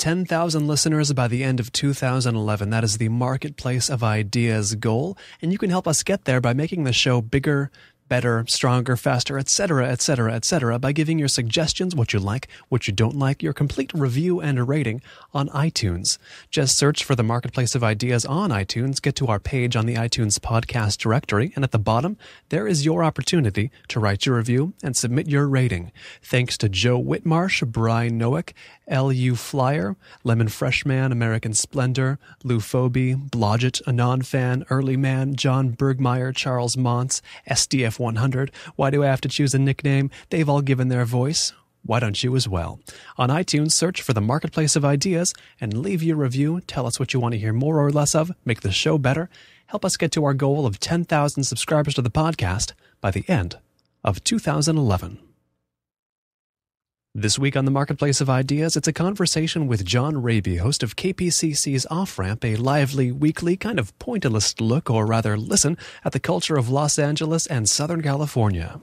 10,000 listeners by the end of 2011. That is the Marketplace of Ideas goal, and you can help us get there by making the show bigger, better, stronger, faster, etc., etc., etc., by giving your suggestions, what you like, what you don't like, your complete review and a rating on iTunes. Just search for the Marketplace of Ideas on iTunes, get to our page on the iTunes podcast directory, and at the bottom, there is your opportunity to write your review and submit your rating. Thanks to Joe Whitmarsh, Brian Noack, L.U. Flyer, Lemon Freshman, American Splendor, Lou Phoebe, Blodgett, Anon Fan, Early Man, John Bergmeyer, Charles Montz, SDF 100. Why do I have to choose a nickname? They've all given their voice. Why don't you as well? On iTunes, search for the Marketplace of Ideas and leave your review. Tell us what you want to hear more or less of. Make the show better. Help us get to our goal of 10,000 subscribers to the podcast by the end of 2011. This week on the Marketplace of Ideas, it's a conversation with John Rabe, host of KPCC's Off Ramp, a lively, weekly, kind of pointillist look, or rather listen, at the culture of Los Angeles and Southern California.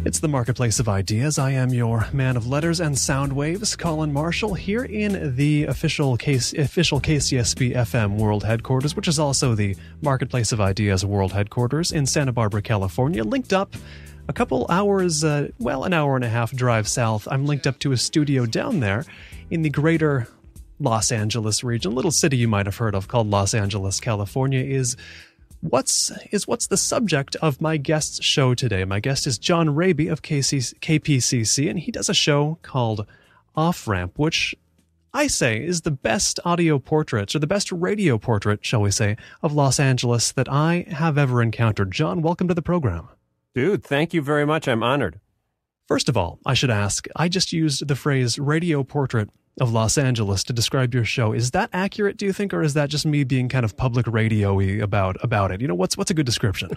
It's the Marketplace of Ideas. I am your man of letters and sound waves, Colin Marshall, here in the official KCSB-FM World Headquarters, which is also the Marketplace of Ideas World Headquarters in Santa Barbara, California, linked up a couple hours, an hour and a half drive south. I'm linked up to a studio down there in the greater Los Angeles region, a little city you might have heard of called Los Angeles, California, is what's the subject of my guest's show today. My guest is John Rabe of KPCC, and he does a show called Off Ramp, which I say is the best audio portrait, or the best radio portrait, shall we say, of Los Angeles that I have ever encountered. John, welcome to the program. Dude, thank you very much. I'm honored. First of all, I should ask, I just used the phrase radio portrait of Los Angeles to describe your show. Is that accurate, do you think, or is that just me being kind of public radio-y about it? You know, what's a good description?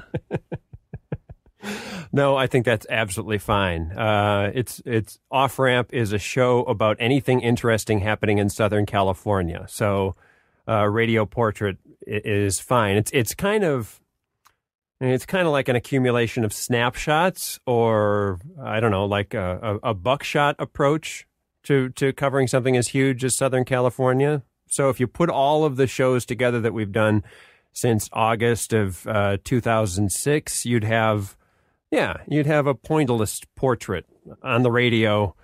No, I think that's absolutely fine. It's Off Ramp is a show about anything interesting happening in Southern California. So, radio portrait is fine. It's kind of like an accumulation of snapshots, or I don't know, like a buckshot approach to covering something as huge as Southern California. So if you put all of the shows together that we've done since August of 2006, you'd have a pointillist portrait on the radio.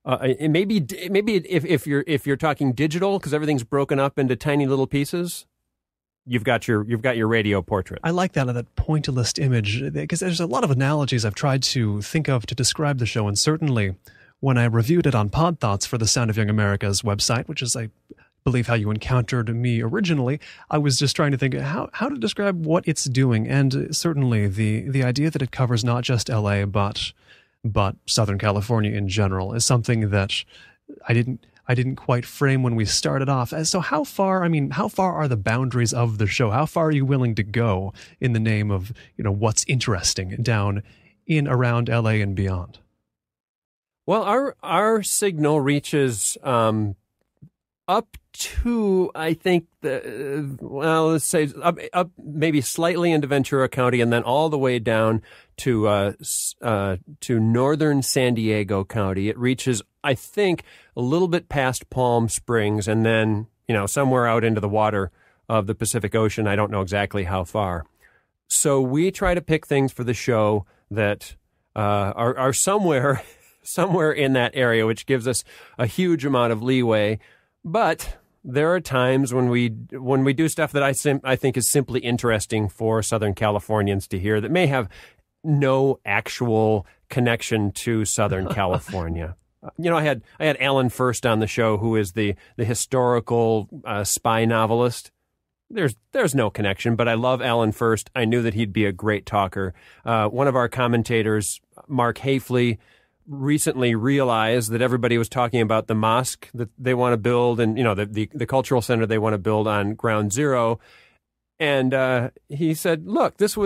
Maybe if you're talking digital, because everything's broken up into tiny little pieces, you've got your radio portrait. I like that pointillist image, because there's a lot of analogies I've tried to think of to describe the show, and certainly when I reviewed it on Pod Thoughts for the Sound of Young America's website, which is, I believe, how you encountered me originally, I was just trying to think how to describe what it's doing. And certainly the idea that it covers not just LA, but Southern California in general is something that I didn't quite frame when we started off. So how far are the boundaries of the show? How far are you willing to go in the name of, what's interesting down in around LA and beyond? Well, our signal reaches up to, I think, let's say up maybe slightly into Ventura County, and then all the way down to northern San Diego County. It reaches, I think, a little bit past Palm Springs, and then somewhere out into the water of the Pacific Ocean. I don't know exactly how far. So we try to pick things for the show that are somewhere in that area, which gives us a huge amount of leeway. But there are times when we do stuff that I think is simply interesting for Southern Californians to hear that may have no actual connection to Southern California. I had Alan First on the show, who is the historical spy novelist. There's no connection, but I love Alan First. I knew that he'd be a great talker. One of our commentators, Mark Hafley, recently realized that everybody was talking about the mosque that they want to build, and the cultural center they want to build on Ground Zero. And he said, look, this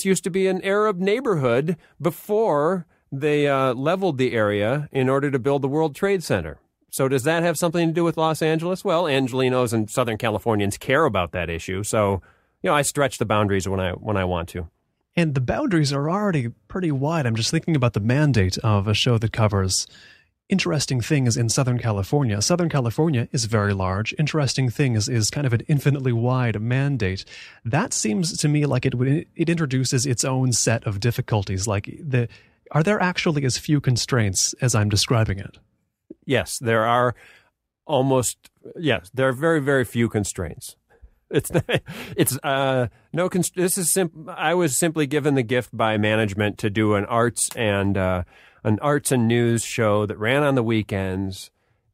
used to be an Arab neighborhood before they leveled the area in order to build the World Trade Center. So does that have something to do with Los Angeles? Well, Angelenos and Southern Californians care about that issue. So, I stretch the boundaries when I want to. And the boundaries are already pretty wide. I'm just thinking about the mandate of a show that covers interesting things in Southern California. Southern California is very large. Interesting things is kind of an infinitely wide mandate. That seems to me like it introduces its own set of difficulties. Are there actually as few constraints as I'm describing it? Yes, there are there are very, very few constraints. I was simply given the gift by management to do an arts and news show that ran on the weekends,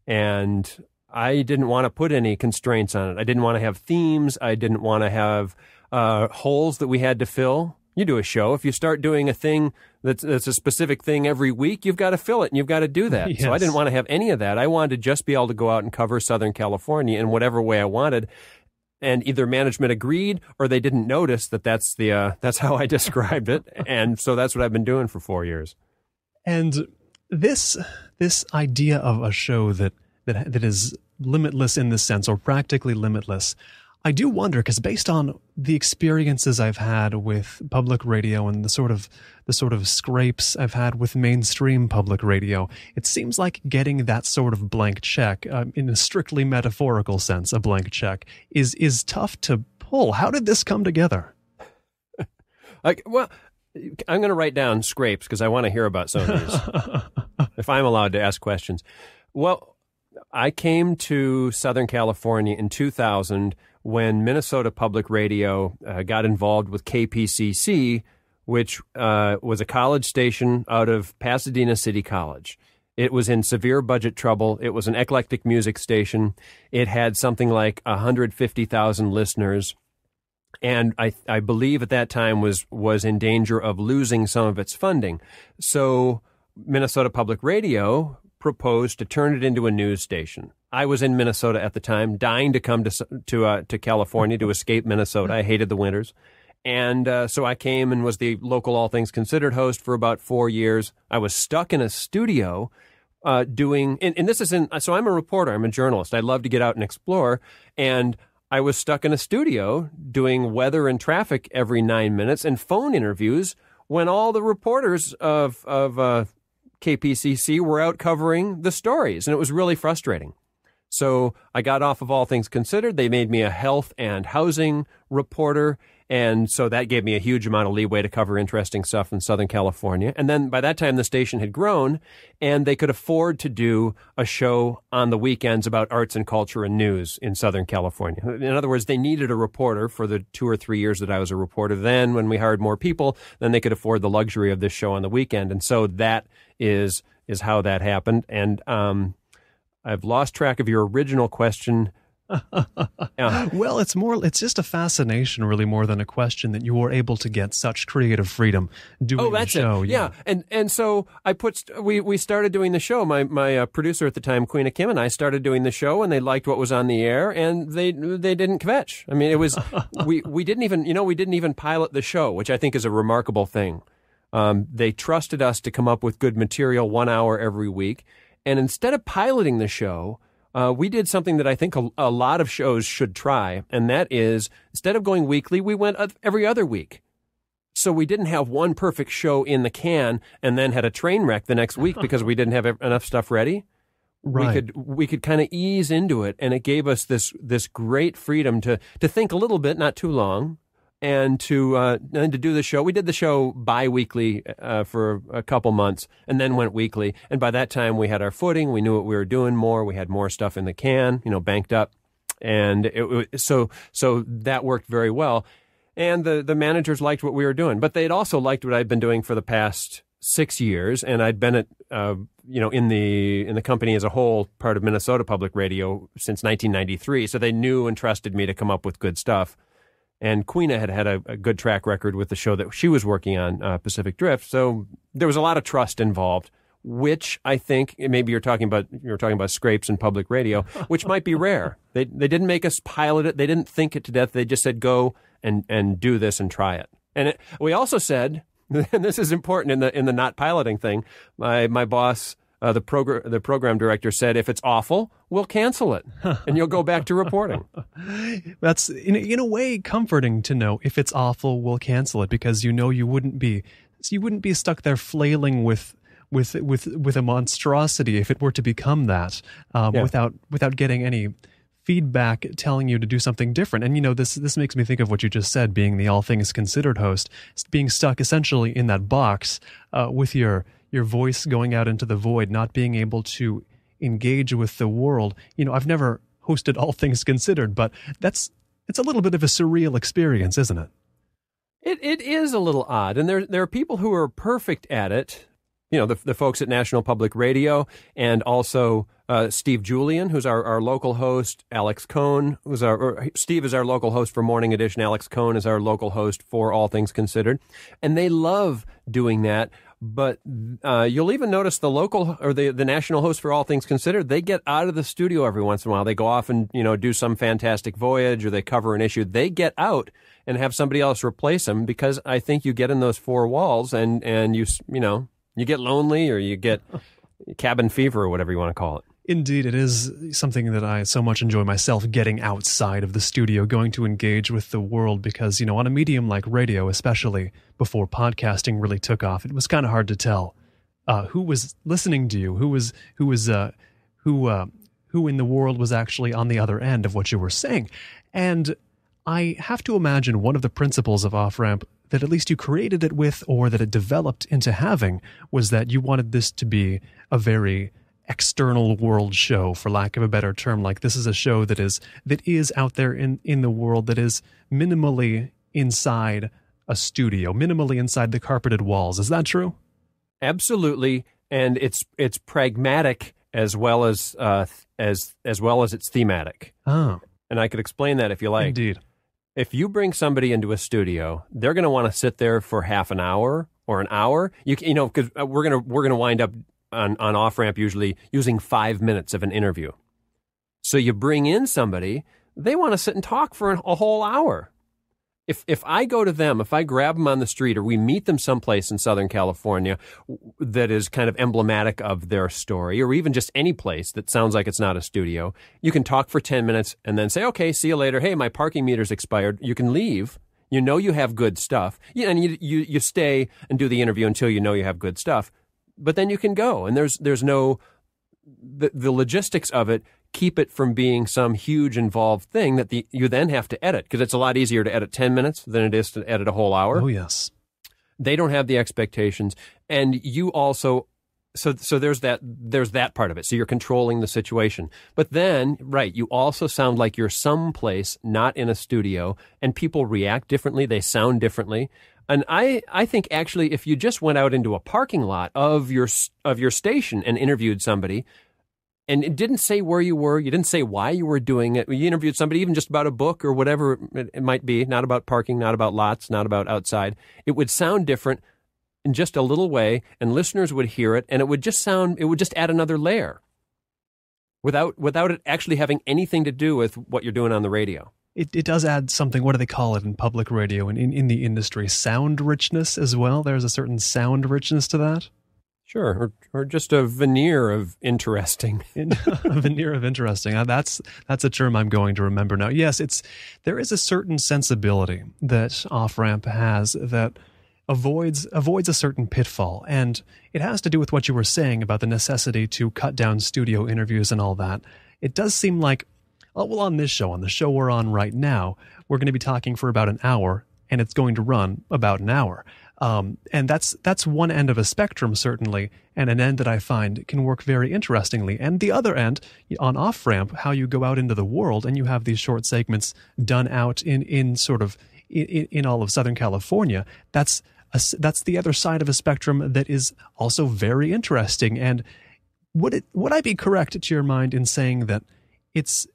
and I didn't want to put any constraints on it. I didn't want to have themes. I didn't want to have holes that we had to fill. You do a show. If you start doing a thing that's a specific thing every week, you've got to fill it, and you've got to do that. Yes. So I didn't want to have any of that. I wanted to just be able to go out and cover Southern California in whatever way I wanted. And either management agreed or they didn't notice that's how I described it. And so that's what I've been doing for 4 years. And this idea of a show that is limitless in this sense, or practically limitless, I do wonder, because based on the experiences I've had with public radio and the sort of scrapes I've had with mainstream public radio, it seems like getting that sort of blank check, in a strictly metaphorical sense, a blank check, is tough to pull. How did this come together? Well, I'm going to write down scrapes because I want to hear about some of these, if I'm allowed to ask questions. Well, I came to Southern California in 2000 when Minnesota Public Radio got involved with KPCC, which was a college station out of Pasadena City College. It was in severe budget trouble. It was an eclectic music station. It had something like 150,000 listeners. And I believe at that time was in danger of losing some of its funding. So Minnesota Public Radio proposed to turn it into a news station. I was in Minnesota at the time, dying to come to California to escape Minnesota. I hated the winters. And so I came and was the local All Things Considered host for about 4 years. I was stuck in a studio doing, and this is so I'm a reporter, I'm a journalist. I love to get out and explore. And I was stuck in a studio doing weather and traffic every 9 minutes and phone interviews when all the reporters of KPCC were out covering the stories. And it was really frustrating. So I got off of All Things Considered. They made me a health and housing reporter. And so that gave me a huge amount of leeway to cover interesting stuff in Southern California. And then by that time, the station had grown and they could afford to do a show on the weekends about arts and culture and news in Southern California. In other words, they needed a reporter for the 2 or 3 years that I was a reporter. Then when we hired more people, then they could afford the luxury of this show on the weekend. And so that is how that happened. And I've lost track of your original question. Well, it's just a fascination, really, more than a question, that you were able to get such creative freedom doing the show. Yeah. And so we started doing the show. My producer at the time, Queen Kim, and I started doing the show, and they liked what was on the air, and they didn't kvetch. I mean, it was we didn't even pilot the show, which I think is a remarkable thing. They trusted us to come up with good material 1 hour every week. And instead of piloting the show, we did something that I think a lot of shows should try. And that is, instead of going weekly, we went every other week. So we didn't have one perfect show in the can and then had a train wreck the next week because we didn't have enough stuff ready. Right. We could kind of ease into it. And it gave us this great freedom to think a little bit, not too long. And to do the show. We did the show bi-weekly for a couple months and then went weekly. And by that time, we had our footing. We knew what we were doing more. We had more stuff in the can, banked up. And so that worked very well. And the managers liked what we were doing. But they'd also liked what I'd been doing for the past 6 years. And I'd been in the company as a whole, part of Minnesota Public Radio since 1993. So they knew and trusted me to come up with good stuff. And Queena had a good track record with the show that she was working on, Pacific Drift. So there was a lot of trust involved which I think maybe you're talking about scrapes in public radio, which might be rare. They didn't make us pilot it. They didn't think it to death. They just said, go and do this and try it. And we also said, and this is important in the not piloting thing, my boss, the program director said, if it's awful, we'll cancel it and you'll go back to reporting. That's in a way comforting to know if it's awful, we'll cancel it, because you wouldn't be stuck there flailing with a monstrosity if it were to become that, without getting any feedback telling you to do something different. And this makes me think of what you just said, being the All Things Considered host, being stuck essentially in that box with your voice going out into the void, not being able to engage with the world. I've never hosted All Things Considered, but it's a little bit of a surreal experience, isn't it? It is a little odd, and there are people who are perfect at it. The folks at National Public Radio, and also Steve Julian, who's our local host, Alex Cohn, Steve is our local host for Morning Edition, Alex Cohn is our local host for All Things Considered, and they love doing that. But you'll even notice the local or the national host for All Things Considered, they get out of the studio every once in a while. They go off and do some fantastic voyage, or they cover an issue. They get out and have somebody else replace them, because I think you get in those four walls and you get lonely, or you get cabin fever, or whatever you want to call it. Indeed, it is something that I so much enjoy myself, getting outside of the studio, going to engage with the world, because, on a medium like radio, especially before podcasting really took off, it was kind of hard to tell who was listening to you, who in the world was actually on the other end of what you were saying. And I have to imagine one of the principles of Off-Ramp that at least you created it with, or that it developed into having, was that you wanted this to be a very external world show, for lack of a better term. Like, this is a show that is out there in the world, that is minimally inside a studio, minimally inside the carpeted walls. Is that true? Absolutely, and it's pragmatic as well as it's thematic. Oh, and I could explain that if you like. Indeed. If you bring somebody into a studio, they're going to want to sit there for half an hour or an hour. Because we're going to wind up on Off-Ramp usually using 5 minutes of an interview. So you bring in somebody, they want to sit and talk for a whole hour. If I go to them, if I grab them on the street, or we meet them someplace in Southern California that is kind of emblematic of their story, or even just any place that sounds like it's not a studio, you can talk for 10 minutes and then say, okay, see you later. Hey, my parking meter's expired. You can leave. You have good stuff. And you stay and do the interview until you have good stuff. But then you can go. And there's no... The logistics of it keep it from being some huge involved thing that you then have to edit, because it's a lot easier to edit 10 minutes than it is to edit a whole hour. Oh, yes. They don't have the expectations. And you also, so there's that part of it. So you're controlling the situation. But then, right, you also sound like you're someplace not in a studio, and people react differently. They sound differently. And I think actually if you just went out into a parking lot of your station and interviewed somebody, and it didn't say where you were, you didn't say why you were doing it, you interviewed somebody even just about a book or whatever it might be, not about parking, not about lots, not about outside, it would sound different in just a little way, and listeners would hear it, and it would just add another layer without it actually having anything to do with what you're doing on the radio. It does add something. What do they call it in public radio and in the industry? Sound richness as well. There's a certain sound richness to that. Sure, or just a veneer of interesting. A veneer of interesting. That's a term I'm going to remember now. Yes, there is a certain sensibility that Off-Ramp has that avoids a certain pitfall, and it has to do with what you were saying about the necessity to cut down studio interviews and all that. It does seem like, well, on the show we're on right now, we're going to be talking for about an hour, and it's going to run about an hour. And that's one end of a spectrum, certainly, and an end that I find can work very interestingly. And the other end, on Off-Ramp, how you go out into the world and you have these short segments done out in all of Southern California, that's the other side of a spectrum that is also very interesting. And would I be correct to your mind in saying that it's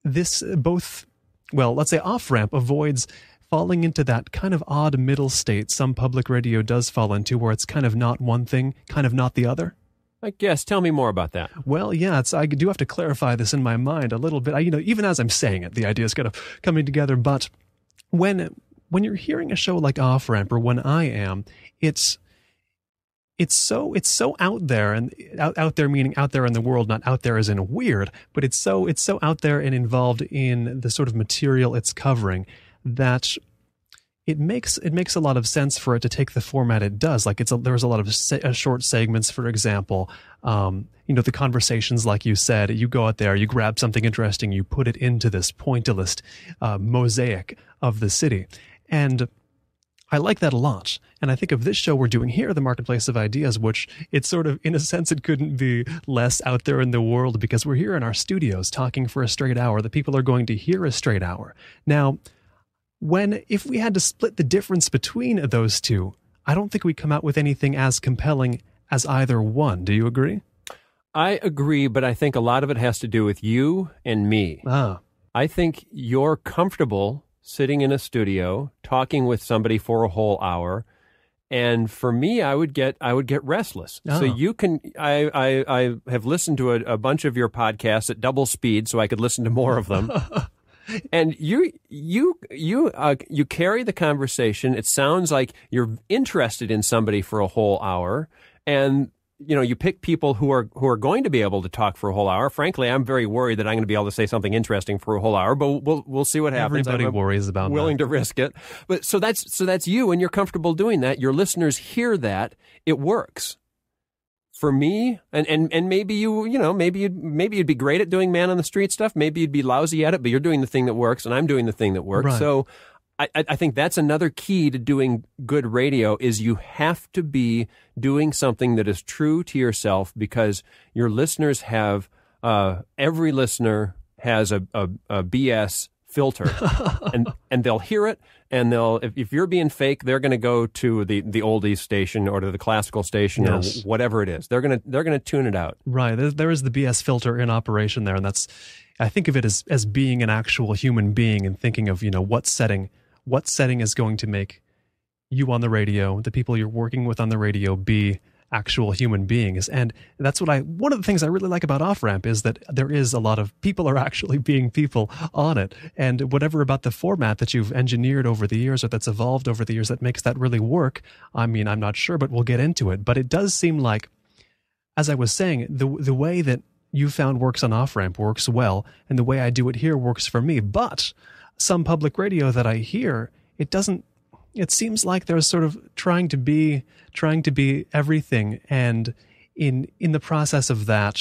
this both, well, let's say Off-Ramp avoids falling into that kind of odd middle state some public radio does fall into, where it's kind of not one thing, kind of not the other? I guess. Tell me more about that. Well, yeah, I do have to clarify this in my mind a little bit. Even as I'm saying it, the idea is kind of coming together. But when you're hearing a show like Off Ramp, or when I am, it's so out there, and out there meaning out there in the world, not out there as in weird, but it's so out there and involved in the sort of material it's covering that it makes a lot of sense for it to take the format it does. Like there's a lot of short segments, for example. The conversations, like you said, you go out there, you grab something interesting, you put it into this pointillist mosaic of the city, and I like that a lot. And I think of this show we're doing here, The Marketplace of Ideas, which it's sort of, in a sense, it couldn't be less out there in the world, because we're here in our studios talking for a straight hour. The people are going to hear a straight hour. Now, if we had to split the difference between those two, I don't think we come out with anything as compelling as either one. Do you agree? I agree, but I think a lot of it has to do with you and me. I think you're comfortable sitting in a studio talking with somebody for a whole hour, and for me, I would get restless. So you can. I have listened to a bunch of your podcasts at double speed, so I could listen to more of them. And you carry the conversation. It sounds like you're interested in somebody for a whole hour, and you pick people who are going to be able to talk for a whole hour. Frankly, I'm very worried that I'm going to be able to say something interesting for a whole hour, but we'll see what happens. Everybody worries about willing that. to risk it. But so that's you, and you're comfortable doing that. Your listeners hear that. It works. For me, and maybe maybe you'd be great at doing man on the street stuff. Maybe you'd be lousy at it, but you're doing the thing that works, and I'm doing the thing that works. Right. So I think that's another key to doing good radio, is you have to be doing something that is true to yourself, because your listeners have, every listener has a BS filter, and they'll hear it, and if you're being fake, they're going to go to the oldies station or to the classical station, yes, or whatever it is. They're going to tune it out. Right. There is the BS filter in operation there, and I think of it as being an actual human being, and thinking of what setting is going to make you on the radio, the people you're working with on the radio, be actual human beings. And that's one of the things I really like about Off Ramp is that there is a lot of people are actually being people on it. And whatever about the format that you've engineered over the years, or that's evolved over the years, that makes that really work, I mean, I'm not sure, but we'll get into it. But it does seem like, as I was saying, the way that you found works on Off Ramp works well, and the way I do it here works for me. But some public radio that I hear, it seems like they're sort of trying to be everything, and in the process of that,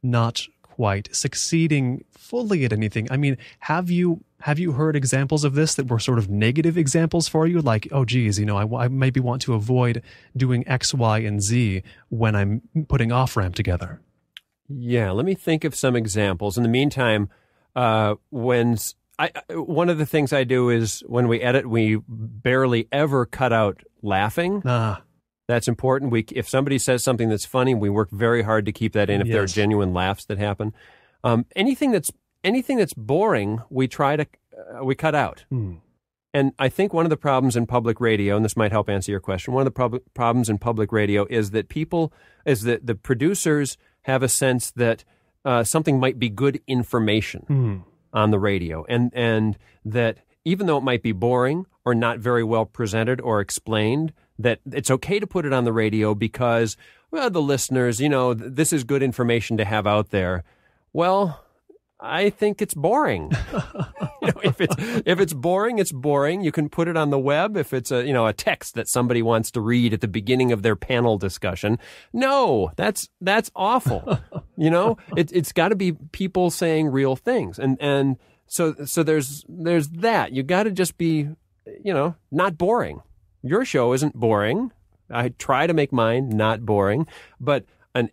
not quite succeeding fully at anything. I mean, have you heard examples of this that were sort of negative examples for you? Like, oh geez, I maybe want to avoid doing X, Y, and Z when I'm putting Off Ramp together. Yeah, let me think of some examples. In the meantime, one of the things I do is when we edit, we barely ever cut out laughing. That's important. If somebody says something that's funny, we work very hard to keep that in. If there are genuine laughs that happen, anything that's boring, we cut out. And I think one of the problems in public radio, and this might help answer your question, one of the problems in public radio is that the producers have a sense that something might be good information on the radio, and that even though it might be boring or not very well presented or explained, that it's okay to put it on the radio because, well, the listeners, this is good information to have out there. Well, I think it's boring. If it's boring, it's boring. You can put it on the web. If it's a text that somebody wants to read at the beginning of their panel discussion, no, that's awful. It's got to be people saying real things, and so there's that. You got to just be not boring. Your show isn't boring. I try to make mine not boring, but a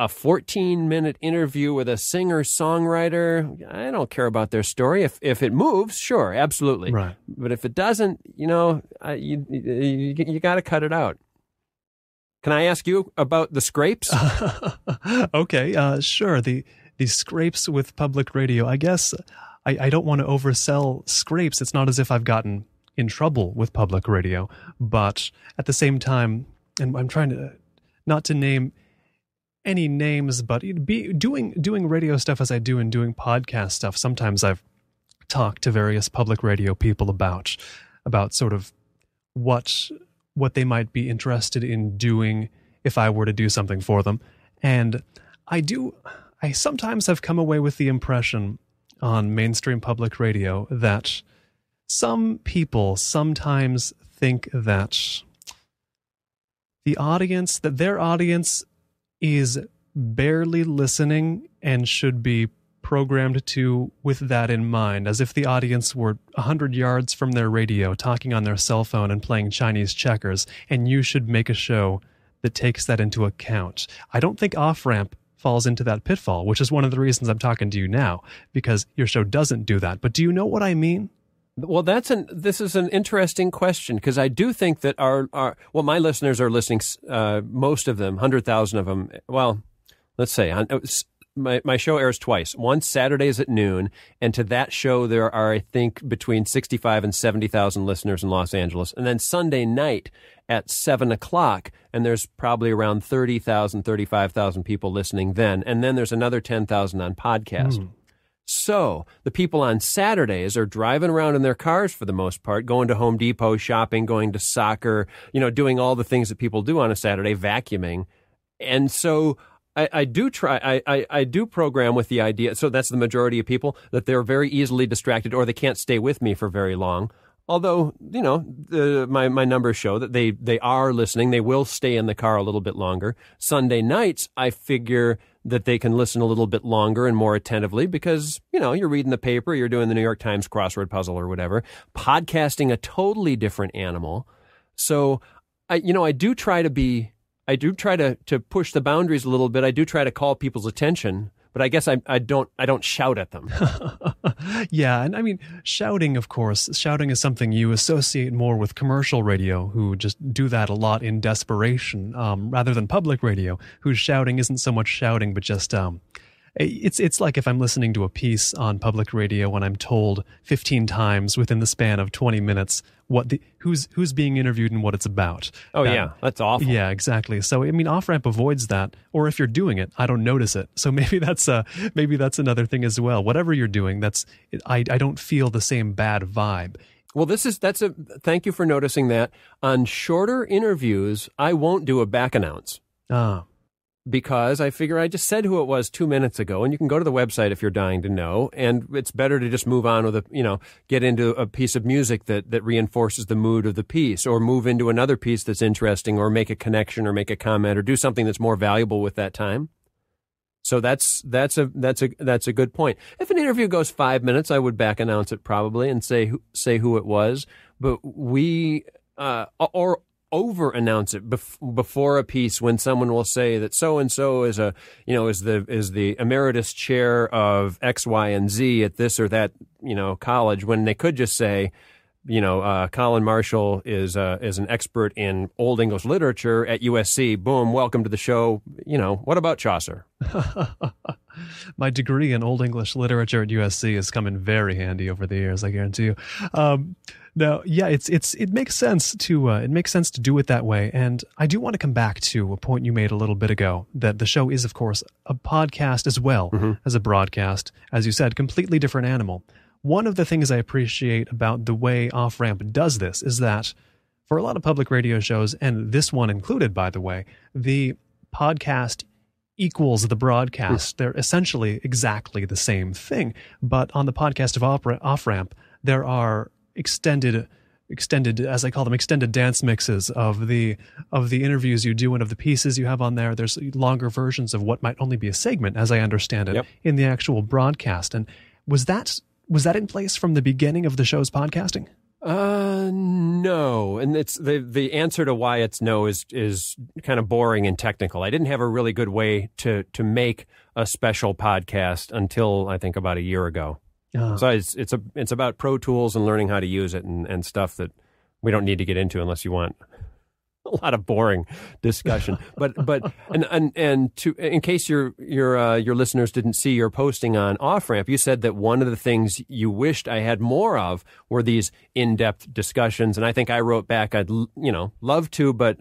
14-minute interview with a singer-songwriter, I don't care about their story. If it moves, sure, absolutely. Right. But if it doesn't, you got to cut it out. Can I ask you about the scrapes? Okay, sure. The scrapes with public radio, I guess I don't want to oversell scrapes. It's not as if I've gotten in trouble with public radio, but at the same time, and I'm trying to not to name any names, but doing radio stuff as I do and doing podcast stuff. Sometimes I've talked to various public radio people about sort of what they might be interested in doing if I were to do something for them. And I sometimes have come away with the impression on mainstream public radio that some people sometimes think that their audience is barely listening and should be programmed to with that in mind, as if the audience were 100 yards from their radio talking on their cell phone and playing Chinese checkers, and you should make a show that takes that into account. I don't think Off-Ramp falls into that pitfall, which is one of the reasons I'm talking to you now, because your show doesn't do that. But do you know what I mean? Well, this is an interesting question, because I do think that my listeners are listening, most of them, 100,000 of them. Well, let's say my show airs twice. Once Saturdays at noon, and to that show there are, I think, between 65 and 70,000 listeners in Los Angeles. And then Sunday night at 7 o'clock, and there's probably around 30,000, 35,000 people listening then. And then there's another 10,000 on podcast. So the people on Saturdays are driving around in their cars for the most part, going to Home Depot, shopping, going to soccer, doing all the things that people do on a Saturday, vacuuming. And so I do program with the idea, so that's the majority of people, that they're very easily distracted or they can't stay with me for very long. Although, my numbers show that they are listening. They will stay in the car a little bit longer. Sunday nights, I figure that they can listen a little bit longer and more attentively because, you're reading the paper, you're doing the New York Times crossword puzzle or whatever. Podcasting, a totally different animal. So, I do try to push the boundaries a little bit. I do try to call people's attention, but I guess I don't shout at them. Yeah, and I mean, shouting is something you associate more with commercial radio, who just do that a lot in desperation, rather than public radio, whose shouting isn't so much shouting, but just it's like if I'm listening to a piece on public radio when I'm told 15 times within the span of 20 minutes who's being interviewed and what it's about. Oh, yeah, that's awful. Yeah, exactly. So I mean, Off-Ramp avoids that, or if you're doing it, I don't notice it. So maybe that's another thing as well. Whatever you're doing, I don't feel the same bad vibe. Well, thank you for noticing that. On shorter interviews, I won't do a back announce. Because I figure I just said who it was 2 minutes ago, and you can go to the website if you're dying to know, and it's better to just move on with get into a piece of music that reinforces the mood of the piece, or move into another piece that's interesting, or make a connection, or make a comment, or do something that's more valuable with that time. So that's a good point. If an interview goes 5 minutes, I would back announce it probably and say who it was, but we or over announce it before a piece when someone will say that so and so is the emeritus chair of X, Y, and Z at this or that college, when they could just say Colin Marshall is an expert in Old English literature at USC. Boom, welcome to the show. What about Chaucer? My degree in Old English literature at USC has come in very handy over the years, I guarantee you. Now, yeah, it makes sense to do it that way. And I do want to come back to a point you made a little bit ago, that the show is, of course, a podcast as well as a broadcast. As you said, completely different animal. One of the things I appreciate about the way Off-Ramp does this is that for a lot of public radio shows, and this one included, by the way, the podcast equals the broadcast. They're essentially exactly the same thing. But on the podcast of Off-Ramp, there are extended, as I call them, extended dance mixes of the interviews you do and of the pieces you have on there. There's longer versions of what might only be a segment, as I understand it, in the actual broadcast. And was that in place from the beginning of the show's podcasting? No. And it's the answer to why it's no is kind of boring and technical. I didn't have a really good way to make a special podcast until I think about a year ago. So it's about Pro Tools and learning how to use it and stuff that we don't need to get into unless you want. a lot of boring discussion. But in case your listeners didn't see your posting on Off Ramp, you said that one of the things you wished I had more of were these in-depth discussions. And I think I wrote back, I'd love to, but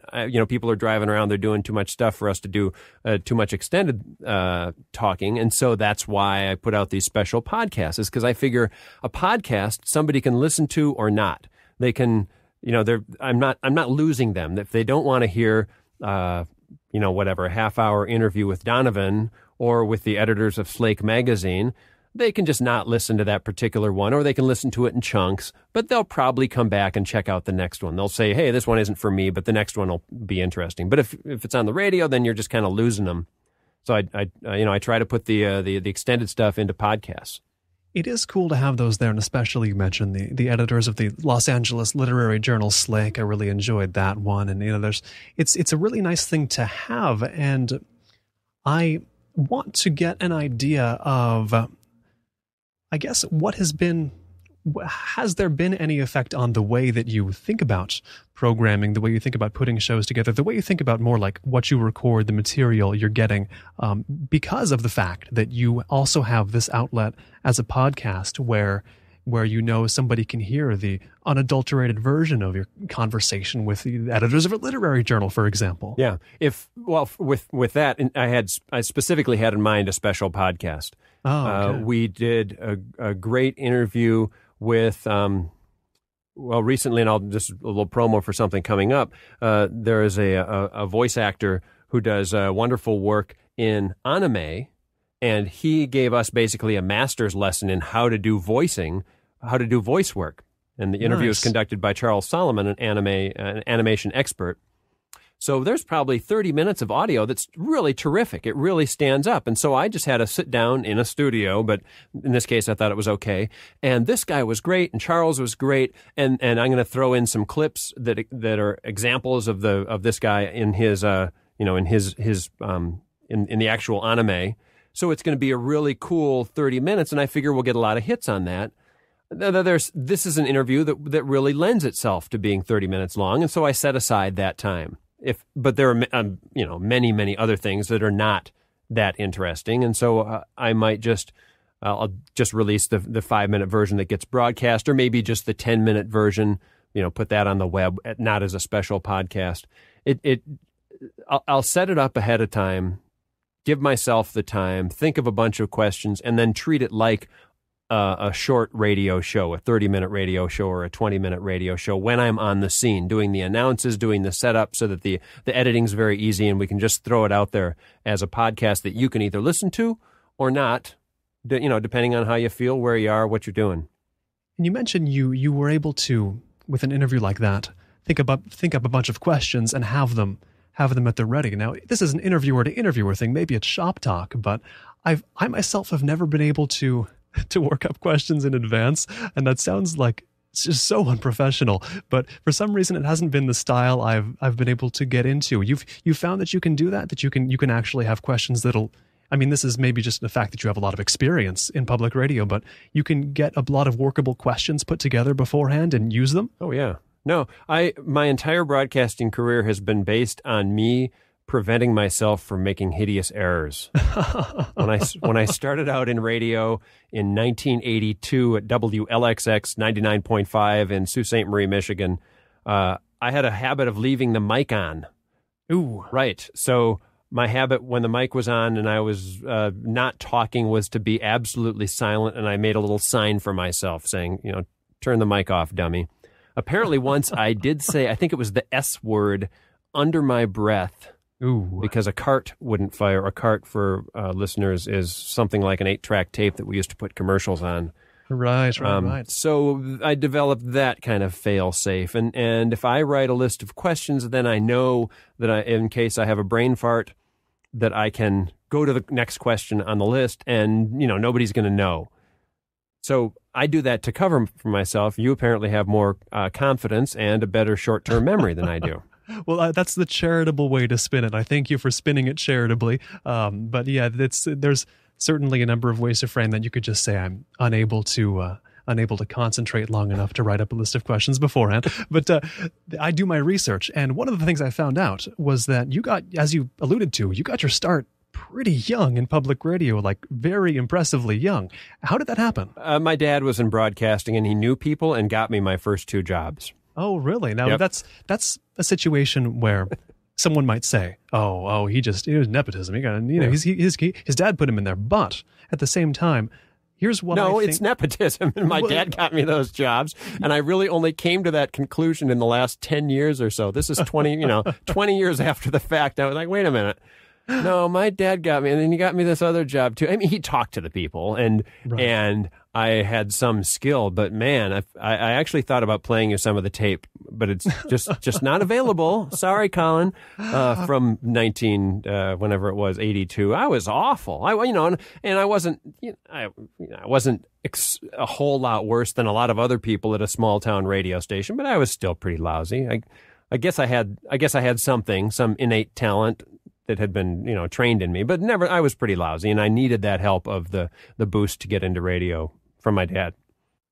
people are driving around, they're doing too much stuff for us to do too much extended talking. And so that's why I put out these special podcasts, is because I figure a podcast somebody can listen to or not. They can. I'm not losing them. If they don't want to hear, a half-hour interview with Donovan or with the editors of Slake magazine, they can just not listen to that particular one, or they can listen to it in chunks, but they'll probably come back and check out the next one. They'll say, hey, this one isn't for me, but the next one will be interesting. But if it's on the radio, then you're just kind of losing them. So I try to put the extended stuff into podcasts. It is cool to have those there, and especially you mentioned the editors of the Los Angeles literary journal Slake. I really enjoyed that one, and it's a really nice thing to have. And I want to get an idea of, I guess, has there been any effect on the way that you think about programming, the way you think about putting shows together, the way you think about more like what you record, the material you're getting, because of the fact that you also have this outlet as a podcast where somebody can hear the unadulterated version of your conversation with the editors of a literary journal, for example. Yeah. With that, I specifically had in mind a special podcast. Oh, okay. We did a great interview with, recently, and I'll just a little promo for something coming up. There is a voice actor who does wonderful work in anime, and he gave us basically a master's lesson in how to do voice work. And the interview was conducted by Charles Solomon, an animation expert. So there's probably 30 minutes of audio that's really terrific. It really stands up. And so I just had to sit down in a studio, but in this case, I thought it was okay. And this guy was great, and Charles was great. And I'm going to throw in some clips that are examples of this guy in his in the actual anime. So it's going to be a really cool 30 minutes, and I figure we'll get a lot of hits on that. This is an interview that really lends itself to being 30 minutes long, and so I set aside that time. But there are many, many other things that are not that interesting, and so I might I'll just release the 5-minute version that gets broadcast, or maybe just the 10-minute version. Put that on the web, not as a special podcast. I'll set it up ahead of time, give myself the time, think of a bunch of questions, and then treat it like a short radio show, a 30-minute radio show or a 20-minute radio show when I'm on the scene, doing the announces, doing the setup, so that the editing's very easy, and we can just throw it out there as a podcast that you can either listen to or not, depending on how you feel, where you are, what you're doing. And you mentioned you were able to, with an interview like that, think up a bunch of questions and have them at the ready. Now, this is an interviewer to interviewer thing. Maybe it's shop talk, but I myself have never been able to work up questions in advance, and that sounds like it's just so unprofessional. But for some reason, it hasn't been the style I've been able to get into. You've found that you can do that you can actually have questions that'll. I mean, this is maybe just the fact that you have a lot of experience in public radio, but you can get a lot of workable questions put together beforehand and use them. Oh yeah, no, my entire broadcasting career has been based on me preventing myself from making hideous errors. When I started out in radio in 1982 at WLXX 99.5 in Sault Ste. Marie, Michigan, I had a habit of leaving the mic on. Ooh. Right. So my habit when the mic was on and I was not talking was to be absolutely silent, and I made a little sign for myself saying, turn the mic off, dummy. Apparently once I did say, I think it was the S word, under my breath. Ooh. Because a cart wouldn't fire. A cart, for listeners, is something like an 8-track tape that we used to put commercials on. Right. So I developed that kind of fail-safe. And if I write a list of questions, then I know that in case I have a brain fart, that I can go to the next question on the list, and nobody's going to know. So I do that to cover for myself. You apparently have more confidence and a better short-term memory than I do. Well, that's the charitable way to spin it. I thank you for spinning it charitably. But yeah, there's certainly a number of ways to frame that. You could just say I'm unable to unable to concentrate long enough to write up a list of questions beforehand. But I do my research. And one of the things I found out was that you got, as you alluded to, you got your start pretty young in public radio, like very impressively young. How did that happen? My dad was in broadcasting, and he knew people and got me my first 2 jobs. Oh, really? Now, Yep. that's a situation where someone might say, "Oh, it was nepotism. He got, his dad put him in there." But at the same time, here's what I think. It's nepotism, and my dad got me those jobs, and I really only came to that conclusion in the last 10 years or so. This is 20 years after the fact. I was like, wait a minute. No, my dad got me, and then he got me this other job too. I mean, he talked to the people, and I had some skill, but man, I actually thought about playing you some of the tape, but it's just not available. Sorry, Colin. From whenever it was 82, I was awful. And I wasn't, I wasn't a whole lot worse than a lot of other people at a small town radio station, but I was still pretty lousy. I guess I had some innate talent that had been, trained in me, but never, I was pretty lousy, and I needed that help of the boost to get into radio from my dad.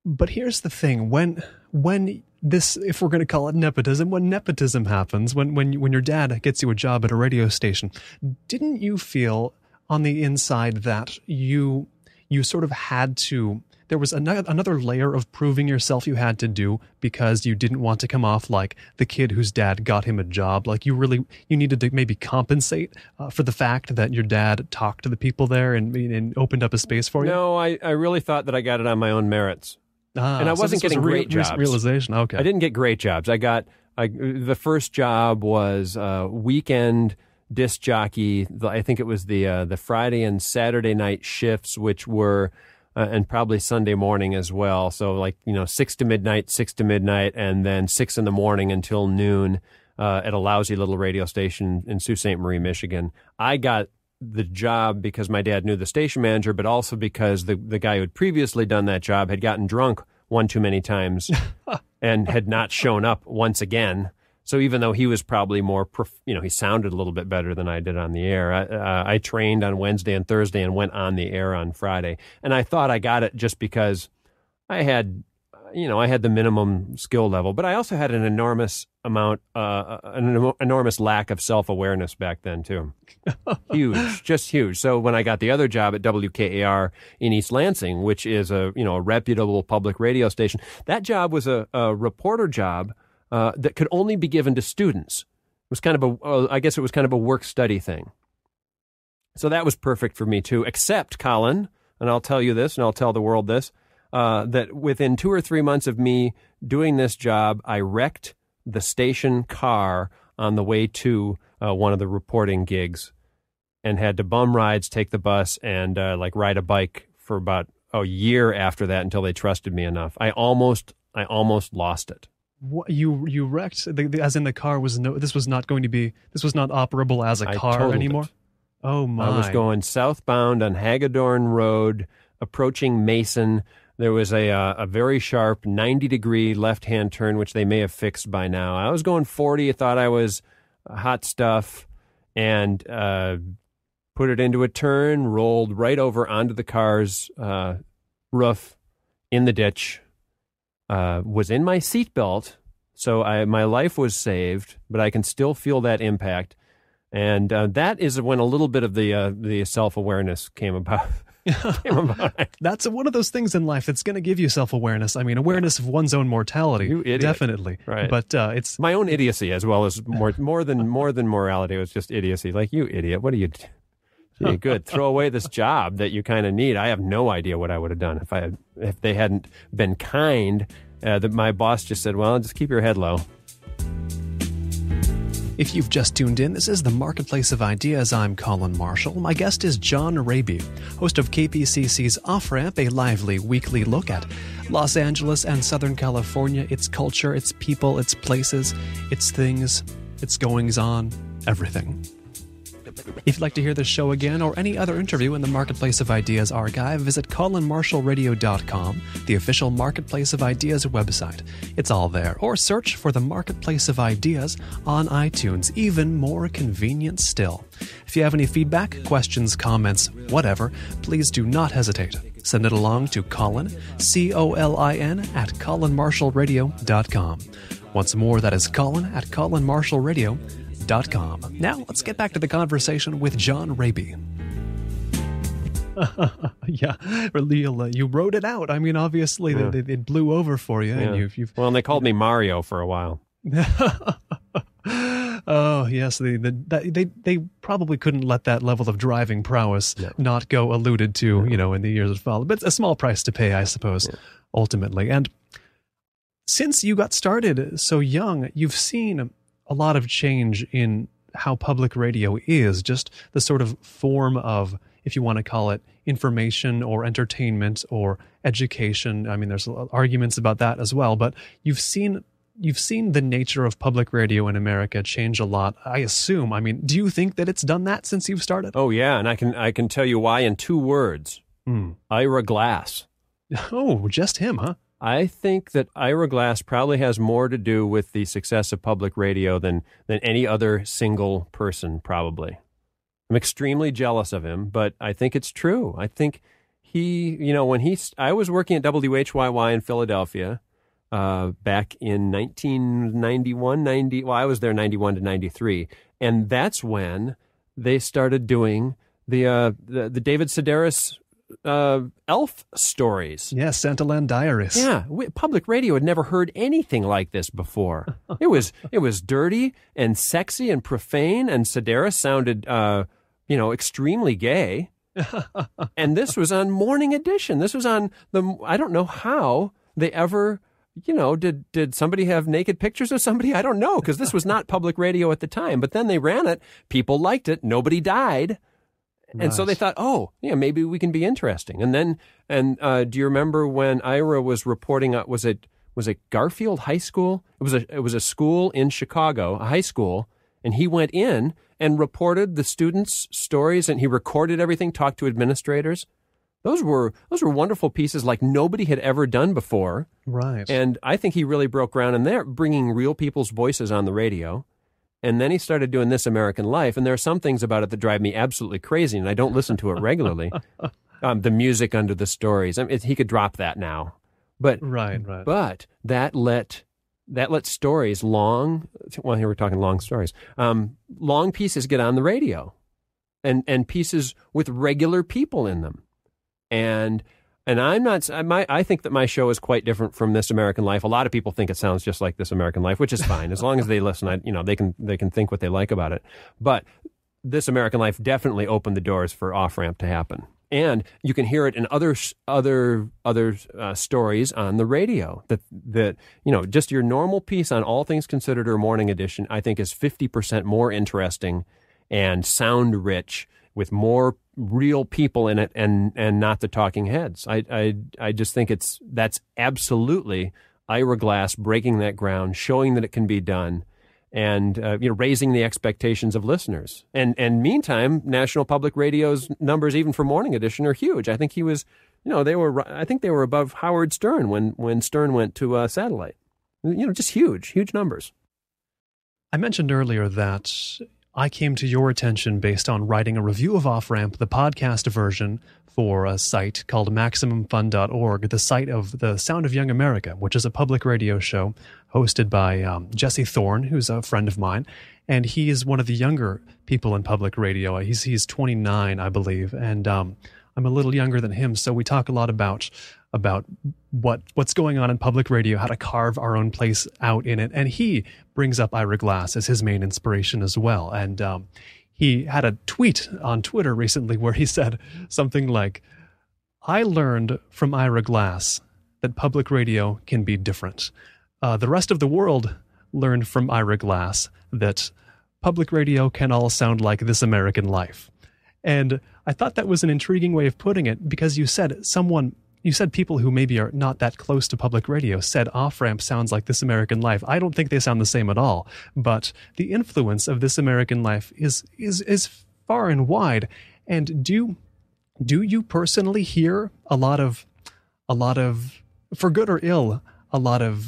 But here's the thing, when this, if we're going to call it nepotism, when nepotism happens, when your dad gets you a job at a radio station, didn't you feel on the inside that you sort of had to, there was another layer of proving yourself you had to do because you didn't want to come off like the kid whose dad got him a job? Like you needed to maybe compensate for the fact that your dad talked to the people there and opened up a space for you? No, I really thought that I got it on my own merits. And I wasn't getting great jobs. Realization. Okay. I didn't get great jobs. The first job was weekend disc jockey. I think it was the Friday and Saturday night shifts, which were and probably Sunday morning as well. So 6 to midnight, and then 6 in the morning until noon at a lousy little radio station in Sault Ste. Marie, Michigan. I got the job because my dad knew the station manager, but also because the guy who had previously done that job had gotten drunk one too many times and had not shown up once again. So even though he was probably more, he sounded a little bit better than I did on the air. I trained on Wednesday and Thursday and went on the air on Friday. And I thought I got it just because I had the minimum skill level, but I also had an enormous lack of self-awareness back then too. Huge, just huge. So when I got the other job at WKAR in East Lansing, which is a reputable public radio station, that job was a reporter job that could only be given to students. It was kind of I guess it was kind of a work-study thing. So that was perfect for me too, except, Colin, and I'll tell you this, and I'll tell the world this, that within 2 or 3 months of me doing this job, I wrecked the station car on the way to one of the reporting gigs and had to bum rides, take the bus, and ride a bike for about a year after that until they trusted me enough. I almost lost it. What, you wrecked, as in the car this was not operable as a car anymore? Oh my. I was going southbound on Hagedorn Road, approaching Mason. There was a very sharp 90-degree left-hand turn, which they may have fixed by now. I was going 40. I thought I was hot stuff, and put it into a turn, rolled right over onto the car's roof in the ditch. Was in my seatbelt, so my life was saved, but I can still feel that impact. And that is when a little bit of the self-awareness came about. That's one of those things in life that's going to give you self-awareness. I mean, awareness of one's own mortality. You idiot. Definitely. Right. But it's my own idiocy as well as more than morality. It was just idiocy. Like, you idiot. What are you? Gee, good. Throw away this job that you kind of need. I have no idea what I would have done if they hadn't been kind. That my boss just said, "Well, just keep your head low." If you've just tuned in, this is the Marketplace of Ideas. I'm Colin Marshall. My guest is John Rabe, host of KPCC's Off Ramp, a lively weekly look at Los Angeles and Southern California, its culture, its people, its places, its things, its goings-on, everything. If you'd like to hear this show again or any other interview in the Marketplace of Ideas archive, visit colinmarshallradio.com, the official Marketplace of Ideas website. It's all there. Or search for the Marketplace of Ideas on iTunes, even more convenient still. If If you have any feedback, questions, comments, whatever, please do not hesitate. Send it along to Colin, Colin, at colinmarshallradio.com. Once more, that is Colin at colinmarshallradio.com. Now, let's get back to the conversation with John Rabe. Yeah, you wrote it out. I mean, obviously, it blew over for you. Yeah. And well, and they called me Mario for a while. Oh, yes. They probably couldn't let that level of driving prowess not go alluded to, in the years that followed. But it's a small price to pay, I suppose, ultimately. And since you got started so young, you've seen a lot of change in how public radio is, just the sort of form of, if you want to call it, information or entertainment or education. I mean, there's arguments about that as well, but you've seen the nature of public radio in America change a lot, I assume. I mean, do you think that it's done that since you've started? Oh, yeah, and I can tell you why in 2 words. Ira Glass. Oh, just him, huh? I think that Ira Glass probably has more to do with the success of public radio than any other single person, probably. I'm extremely jealous of him, but I think it's true. I think I was working at WHYY in Philadelphia back in 1991, I was there 91 to 93, and that's when they started doing the David Sedaris elf stories. Yeah, Santaland Diaries. Yeah, public radio had never heard anything like this before. It was dirty and sexy and profane, and Sedaris sounded extremely gay. And this was on Morning Edition. This was on I don't know how they ever, did somebody have naked pictures of somebody? I don't know, because this was not public radio at the time. But then they ran it. People liked it. Nobody died. And so they thought, maybe we can be interesting. And then, do you remember when Ira was reporting? Was it Garfield High School? It was a school in Chicago, a high school, and he went in and reported the students' stories, and he recorded everything, talked to administrators. Those were wonderful pieces like nobody had ever done before. Right. And I think he really broke ground in there, bringing real people's voices on the radio. And then he started doing This American Life, and there are some things about it that drive me absolutely crazy, and I don't listen to it regularly. The music under the stories. I mean, he could drop that now. But right. But that let stories here we're talking long stories. Long pieces get on the radio, and pieces with regular people in them. And I think that my show is quite different from This American Life. A lot of people think it sounds just like This American Life, which is fine. As long as they listen, they can think what they like about it. But This American Life definitely opened the doors for Off-Ramp to happen. And you can hear it in other stories on the radio. That just your normal piece on All Things Considered or Morning Edition, I think, is 50% more interesting and sound rich, with more real people in it and not the talking heads. I just think that's absolutely Ira Glass breaking that ground, showing that it can be done, and raising the expectations of listeners. And meantime, National Public Radio's numbers, even for Morning Edition, are huge. I think he was, they were above Howard Stern when Stern went to satellite. Just huge numbers. I mentioned earlier that I came to your attention based on writing a review of Off-Ramp, the podcast version, for a site called MaximumFun.org, the site of The Sound of Young America, which is a public radio show hosted by Jesse Thorne, who's a friend of mine, and he is one of the younger people in public radio. He's 29, I believe, and I'm a little younger than him, so we talk a lot about what's going on in public radio, how to carve our own place out in it. And he brings up Ira Glass as his main inspiration as well. And he had a tweet on Twitter recently where he said something like, "I learned from Ira Glass that public radio can be different. The rest of the world learned from Ira Glass that public radio can all sound like This American Life." And I thought that was an intriguing way of putting it, because you said people who maybe are not that close to public radio said Off-Ramp sounds like This American Life. I don't think they sound the same at all, but the influence of This American Life is far and wide. And do you personally hear a lot of, for good or ill, a lot of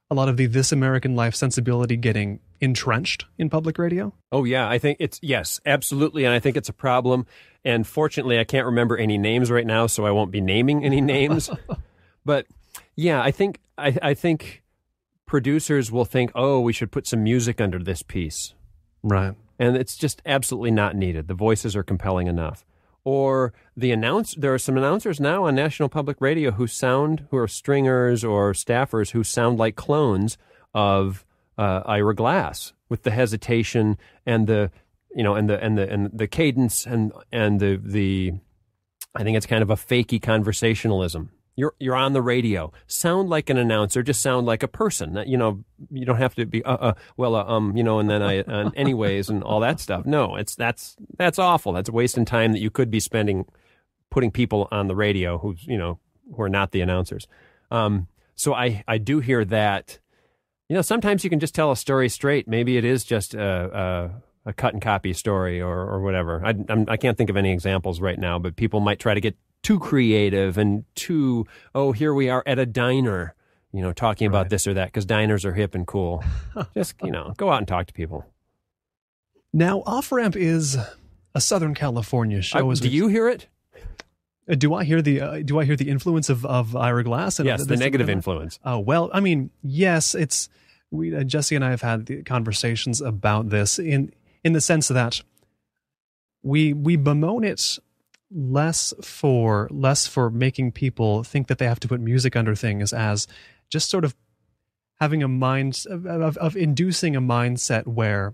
the This American Life sensibility getting entrenched in public radio? Oh, yeah. I think yes, absolutely. And I think it's a problem. And fortunately, I can't remember any names right now, so I won't be naming any names. But yeah, I think producers will think, oh, we should put some music under this piece. Right. And it's just absolutely not needed. The voices are compelling enough. Or there are some announcers now on National Public Radio who are stringers or staffers who sound like clones of Ira Glass, with the hesitation and the cadence and the I think it's kind of a fakey conversationalism. You're on the radio. Sound like an announcer. Just sound like a person. You don't have to be and then anyways and all that stuff. No, that's awful. That's wasting time that you could be spending putting people on the radio who are not the announcers. So I do hear that. Sometimes you can just tell a story straight. Maybe it is just a cut and copy story or whatever. I can't think of any examples right now, but people might try to get too creative and here we are at a diner, talking about this or that, because diners are hip and cool. Just, go out and talk to people. Now, Off Ramp is a Southern California show. Do you hear it? Do I hear the influence of Ira Glass? Yes, the negative influence. Oh, well, I mean, yes, Jesse and I have had the conversations about this in the sense that we bemoan it less for making people think that they have to put music under things, as just sort of having a mind of inducing a mindset where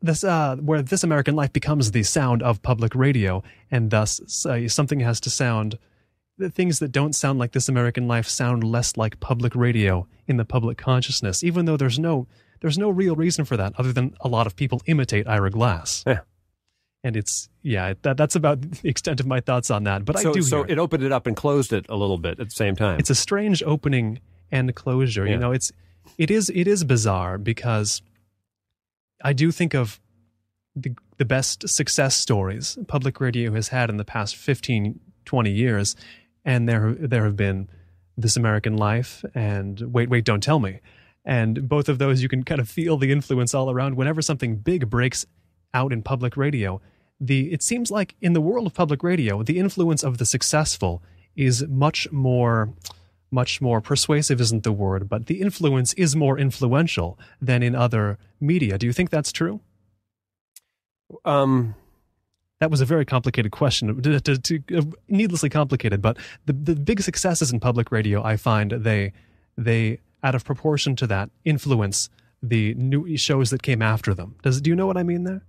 This American Life becomes the sound of public radio, and thus something has to sound. The things that don't sound like This American Life sound less like public radio in the public consciousness, even though there's no real reason for that other than a lot of people imitate Ira Glass. Yeah. And that's about the extent of my thoughts on that. But So it opened it up and closed it a little bit at the same time. It's a strange opening and closure. Yeah. It is bizarre, because I do think of the best success stories public radio has had in the past 15, 20 years, and there have been This American Life and Wait, Don't Tell Me. And both of those, you can kind of feel the influence all around. Whenever something big breaks out in public radio, it seems like in the world of public radio, the influence of the successful is much more persuasive isn't the word, but the influence is more influential than in other media. Do you think that's true? That was a very complicated question, needlessly complicated, but the big successes in public radio, I find they out of proportion to that influence the new shows that came after them. Do you know what I mean there?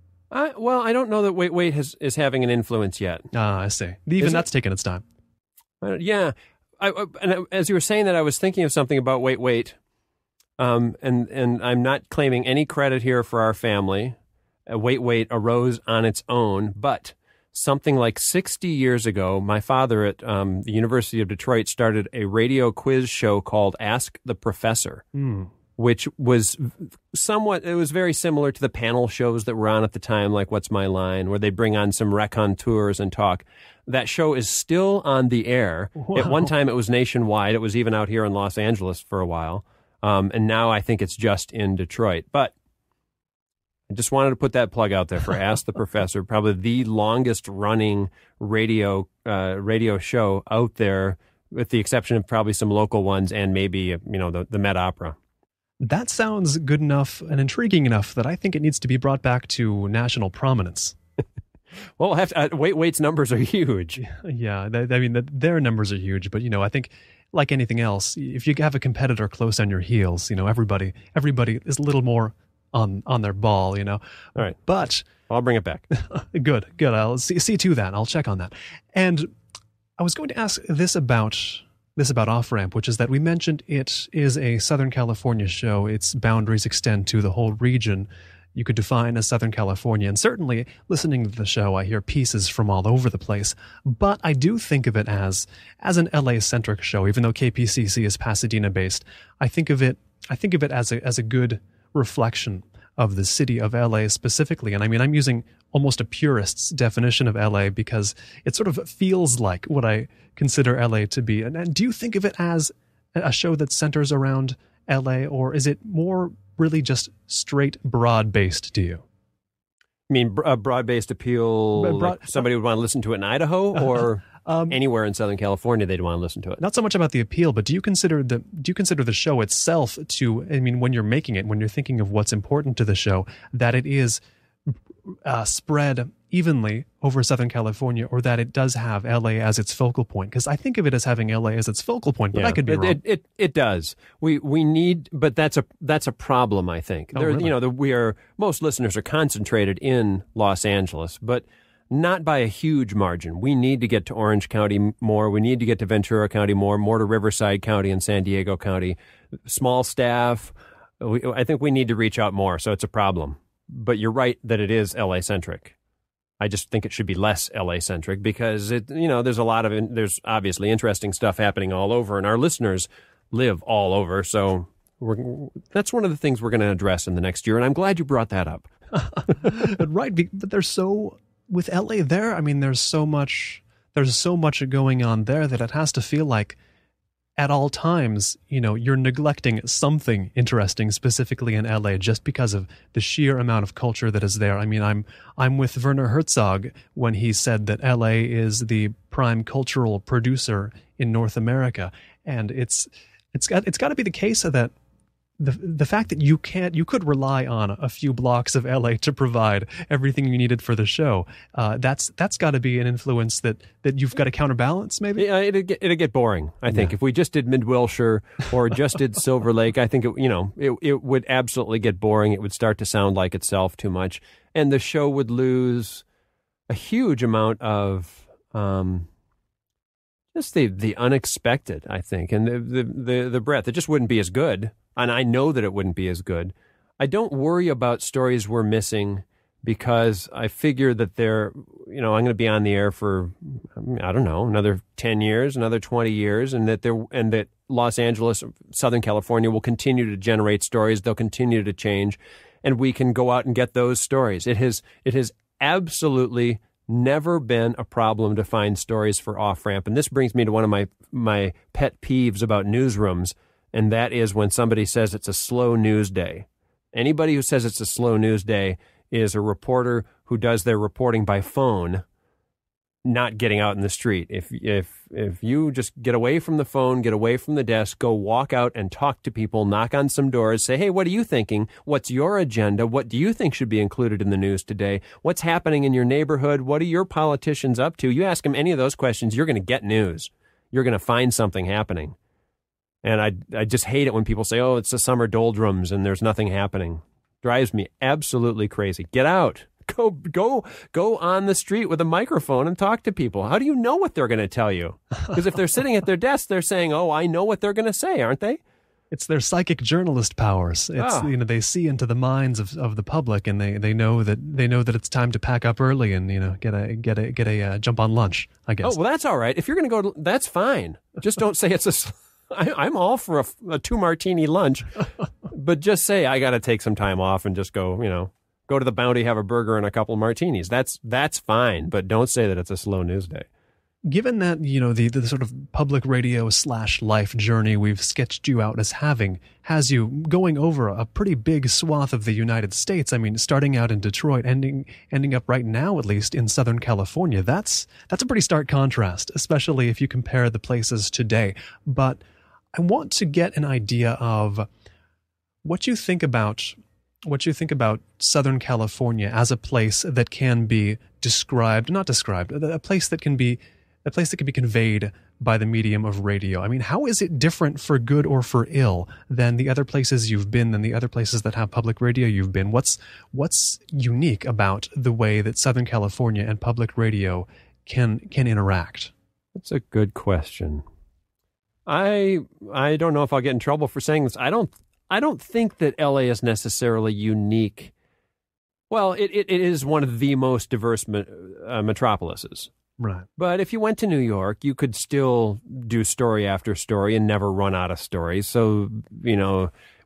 Well, I don't know that Wait is having an influence yet. I see. Even that's taken its time. Yeah. And as you were saying that, I was thinking of something about Wait. And I'm not claiming any credit here for our family. Wait arose on its own, but something like 60 years ago, my father at the University of Detroit started a radio quiz show called Ask the Professor, which was it was very similar to the panel shows that were on at the time, like What's My Line, where they bring on some raconteurs and talk. That show is still on the air. Wow. At one time, it was nationwide. It was even out here in Los Angeles for a while. And now I think it's just in Detroit. But I just wanted to put that plug out there for Ask the Professor, probably the longest running radio show out there, with the exception of probably some local ones and maybe the Met Opera. That sounds good enough and intriguing enough that I think it needs to be brought back to national prominence. Well, we'll have to, Wait's numbers are huge. Yeah, their numbers are huge, but I think like anything else, if you have a competitor close on your heels, everybody is a little more on their ball, All right. But I'll bring it back. Good. I'll see to that. I'll check on that. And I was going to ask this about Off Ramp, which is that we mentioned it is a Southern California show. Its boundaries extend to the whole region you could define as Southern California. And certainly, listening to the show, I hear pieces from all over the place. But I do think of it as an LA-centric show, even though KPCC is Pasadena-based. I think of it as a good reflection of the city of LA specifically. And I mean, I'm using almost a purist's definition of LA because it sort of feels like what I consider LA to be. And do you think of it as a show that centers around LA, or is it more really just straight broad-based to you? I mean, a broad-based appeal, like somebody would want to listen to it in Idaho, or anywhere in Southern California they'd want to listen to it? Not so much about the appeal, but do you consider the show itself to, I mean, when you're making it, when you're thinking of what's important to the show, that it is spread evenly over Southern California, or that it does have LA as its focal point? Because I think of it as having LA as its focal point, but I could be wrong. It does. We need, but that's a problem, I think. Really? Most listeners are concentrated in Los Angeles, but not by a huge margin. We need to get to Orange County more. We need to get to Ventura County more to Riverside County and San Diego County. Small staff. I think we need to reach out more, so it's a problem. But you're right that it is LA-centric. I just think it should be less LA-centric because there's obviously interesting stuff happening all over, and our listeners live all over. So that's one of the things we're going to address in the next year, and I'm glad you brought that up. Right, but there's so with LA there. I mean, there's so much going on there that it has to feel like at all times, you're neglecting something interesting specifically in LA just because of the sheer amount of culture that is there. I mean, I'm with Werner Herzog when he said that LA is the prime cultural producer in North America, and it's got to be the case that the fact that you could rely on a few blocks of LA to provide everything you needed for the show. That's got to be an influence that you've got to counterbalance, maybe. Yeah, it'd get boring. I think if we just did Mid-Wilshire or just did Silver Lake, I think it would absolutely get boring. It would start to sound like itself too much, and the show would lose a huge amount of just the unexpected. I think, and the breadth. It just wouldn't be as good. And I know that it wouldn't be as good. I don't worry about stories we're missing because I figure that I'm going to be on the air for, I don't know, another 10 years, another 20 years, and that Los Angeles, Southern California will continue to generate stories. They'll continue to change, and we can go out and get those stories. It has absolutely never been a problem to find stories for Off-Ramp. And this brings me to one of my pet peeves about newsrooms. And that is when somebody says it's a slow news day. Anybody who says it's a slow news day is a reporter who does their reporting by phone, not getting out in the street. If you just get away from the phone, get away from the desk, go walk out and talk to people, knock on some doors, say, hey, what are you thinking? What's your agenda? What do you think should be included in the news today? What's happening in your neighborhood? What are your politicians up to? You ask them any of those questions, you're going to get news. You're going to find something happening. And I just hate it when people say, oh, it's the summer doldrums and there's nothing happening. Drives me absolutely crazy. Get out. Go on the street with a microphone and talk to people. How do you know what they're going to tell you? Because if they're sitting at their desk, they're saying, oh, I know what they're going to say, aren't they? It's their psychic journalist powers. It's they see into the minds of the public, and they know that it's time to pack up early and get a jump on lunch, I guess. Oh, well, that's all right. If you're going to go, that's fine. Just don't say it's a I'm all for a 2-martini lunch, but just say I got to take some time off and just go to the Bounty, have a burger and a couple of martinis. That's fine, but don't say that it's a slow news day. Given that, the sort of public radio / life journey we've sketched you out as having has you going over a pretty big swath of the United States. I mean, starting out in Detroit, ending up right now, at least in Southern California. That's a pretty stark contrast, especially if you compare the places today. But I want to get an idea of what you think about Southern California as a place that can be a place that can be conveyed by the medium of radio. I mean, how is it different for good or for ill than the other places you've been, than the other places that have public radio you've been? What's unique about the way that Southern California and public radio can interact? That's a good question. I don't know if I'll get in trouble for saying this. I don't think that LA is necessarily unique. Well, it is one of the most diverse metropolises. Right. But if you went to New York, you could still do story after story and never run out of stories. So,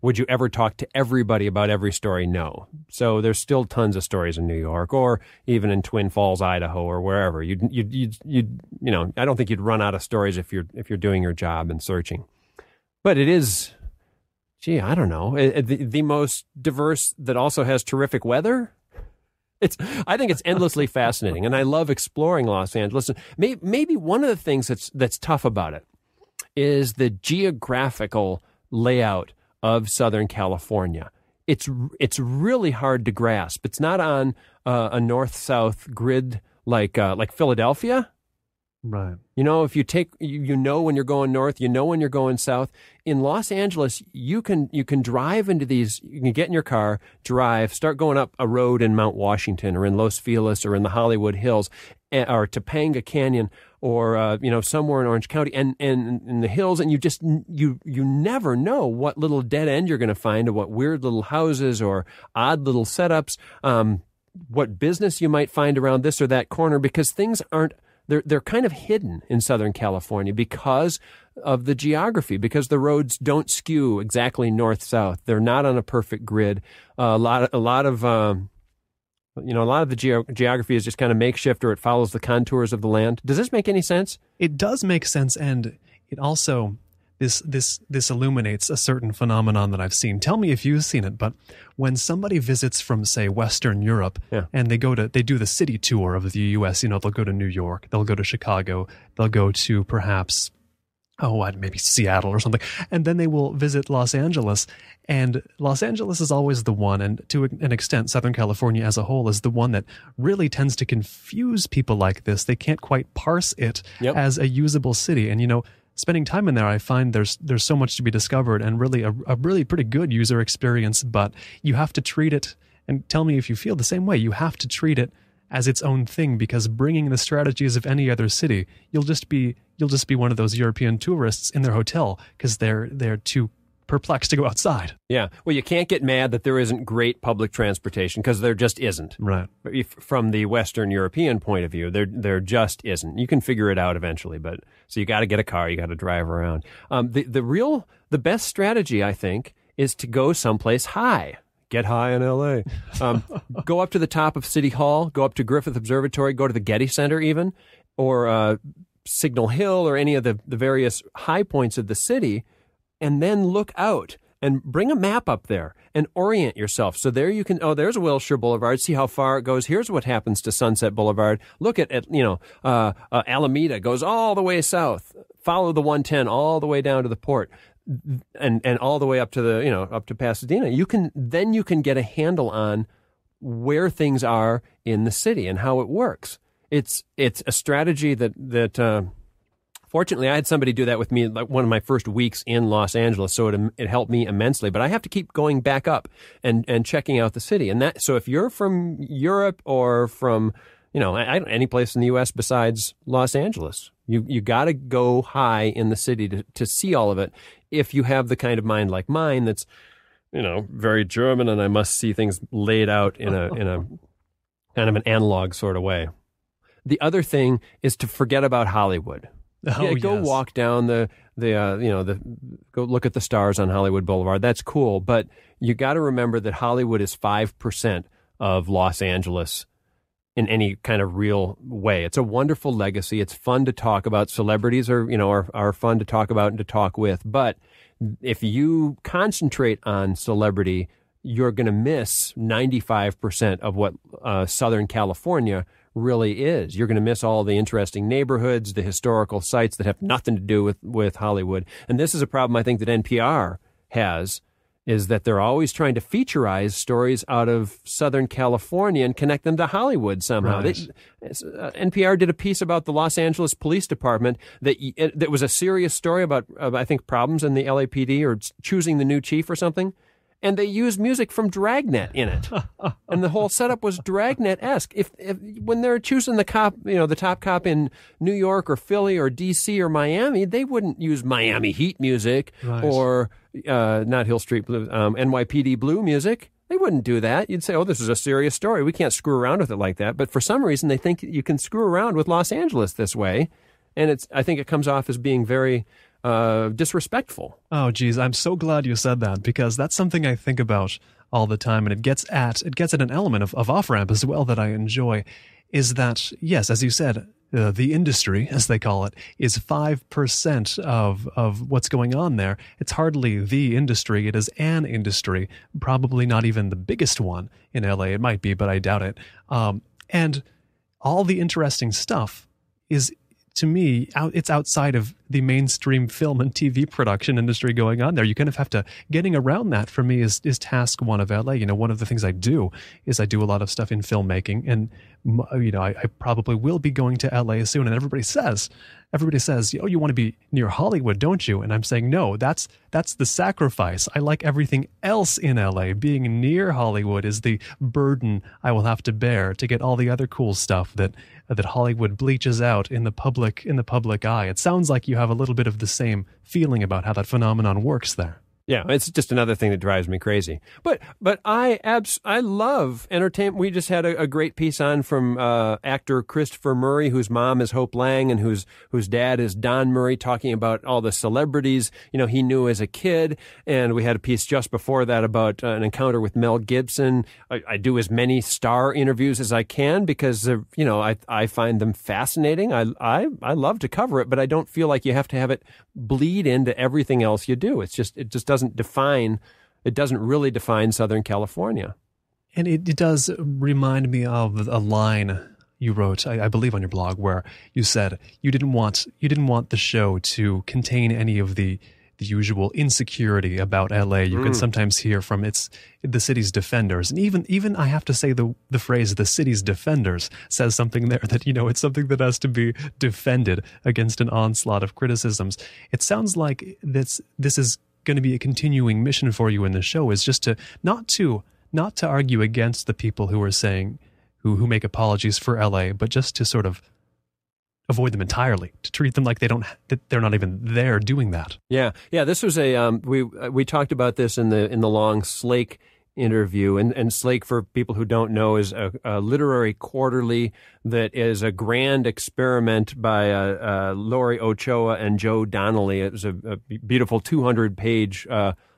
would you ever talk to everybody about every story? No. So there's still tons of stories in New York, or even in Twin Falls, Idaho, or wherever. I don't think you'd run out of stories if you're doing your job and searching. But it is gee, I don't know, the most diverse that also has terrific weather? I think it's endlessly fascinating, and I love exploring Los Angeles. Maybe one of the things that's tough about it is the geographical layout of Southern California. It's really hard to grasp. It's not on a north-south grid like Philadelphia. Right. You know, if you take, you know when you're going north, you know when you're going south. In Los Angeles, you can drive into these, you can get in your car, drive, start going up a road in Mount Washington or in Los Feliz or in the Hollywood Hills or Topanga Canyon or, somewhere in Orange County and in the hills. And you never know what little dead end you're going to find or what weird little houses or odd little setups, what business you might find around this or that corner, because things aren't, they're kind of hidden in Southern California because of the geography, because the roads don't skew exactly north-south. They're not on a perfect grid. A lot of the geography is just kind of makeshift, or it follows the contours of the land. Does this make any sense? It does make sense, and it also this illuminates a certain phenomenon that I've seen. Tell me if you've seen it, but when somebody visits from, say, Western Europe, and they do the city tour of the U.S., they'll go to New York, they'll go to Chicago, they'll go to perhaps, maybe Seattle or something, and then they will visit Los Angeles, and Los Angeles is always the one, and to an extent, Southern California as a whole is the one that really tends to confuse people like this. They can't quite parse it as a usable city, and spending time in there, I find there's so much to be discovered and really a really pretty good user experience, but you have to treat it, and tell me if you feel the same way, you have to treat it as its own thing, because bringing the strategies of any other city, you'll just be one of those European tourists in their hotel because they're too perplexed to go outside. Yeah. Well, you can't get mad that there isn't great public transportation, because there just isn't. Right. From the Western European point of view, there just isn't. You can figure it out eventually, but so you got to get a car, you got to drive around. The best strategy, I think, is to go someplace high. Get high in L.A. Go up to the top of City Hall, go up to Griffith Observatory, go to the Getty Center even, or Signal Hill, or any of the various high points of the city, and then look out and bring a map up there and orient yourself. So there you can, there's Wilshire Boulevard. See how far it goes. Here's what happens to Sunset Boulevard. Look at Alameda goes all the way south. Follow the 110 all the way down to the port and all the way up to up to Pasadena. You can get a handle on where things are in the city and how it works. It's a strategy that fortunately, I had somebody do that with me like one of my first weeks in Los Angeles, so it helped me immensely. But I have to keep going back up and checking out the city. And so if you're from Europe or from any place in the U.S. besides Los Angeles, you got to go high in the city to see all of it. If you have the kind of mind like mine that's very German, and I must see things laid out in a kind of an analog sort of way. The other thing is to forget about Hollywood. Go walk down go look at the stars on Hollywood Boulevard. That's cool, but you got to remember that Hollywood is 5% of Los Angeles in any kind of real way. It's a wonderful legacy. It's fun to talk about. Celebrities are fun to talk about and to talk with. But if you concentrate on celebrity, you're going to miss 95% of what Southern California really is. You're going to miss all the interesting neighborhoods, the historical sites that have nothing to do with Hollywood. And this is a problem I think that NPR has, is that they're always trying to featurize stories out of Southern California and connect them to Hollywood somehow. Right. NPR did a piece about the Los Angeles Police Department that was a serious story about, I think, problems in the LAPD or choosing the new chief or something. And they used music from Dragnet in it, and the whole setup was Dragnet-esque. If when they're choosing the cop, the top cop in New York or Philly or D.C. or Miami, they wouldn't use Miami Heat music or not Hill Street Blues, NYPD Blue music. They wouldn't do that. You'd say, "Oh, this is a serious story. We can't screw around with it like that." But for some reason, they think you can screw around with Los Angeles this way, and I think it comes off as being very disrespectful. Oh, geez, I'm so glad you said that, because that's something I think about all the time, and it gets at an element of off-ramp as well that I enjoy, is that, yes, as you said, the industry, as they call it, is 5% of what's going on there. It's hardly the industry. It is an industry, probably not even the biggest one in LA. It might be, but I doubt it. And all the interesting stuff is, to me, it's outside of the mainstream film and TV production industry going on there. You kind of have to, getting around that for me is task one of LA. One of the things I do is I do a lot of stuff in filmmaking, and I probably will be going to LA soon. And everybody says, oh, you want to be near Hollywood, don't you? And I'm saying, no, that's the sacrifice. I like everything else in LA. Being near Hollywood is the burden I will have to bear to get all the other cool stuff that Hollywood bleaches out in the public eye. It sounds like you have a little bit of the same feeling about how that phenomenon works there. Yeah, it's just another thing that drives me crazy. But I love entertainment. We just had a great piece on from actor Christopher Murray, whose mom is Hope Lang and whose dad is Don Murray, talking about all the celebrities he knew as a kid. And we had a piece just before that about an encounter with Mel Gibson. I do as many star interviews as I can because I find them fascinating. I love to cover it, but I don't feel like you have to have it bleed into everything else you do. It just doesn't really define Southern California. And it does remind me of a line you wrote, I believe, on your blog, where you said you didn't want the show to contain any of the usual insecurity about LA you can sometimes hear from the city's defenders. And even I have to say the phrase "the city's defenders" says something there that it's something that has to be defended against an onslaught of criticisms. It sounds like this is going to be a continuing mission for you in the show, is just to not to argue against the people who are saying who make apologies for LA, but just to sort of avoid them entirely, to treat them like they're not even there doing that. Yeah. This was we talked about this in the long Slake interview, and Slake, for people who don't know, is a literary quarterly that is a grand experiment by Laurie Ochoa and Joe Donnelly. It was a beautiful 200-page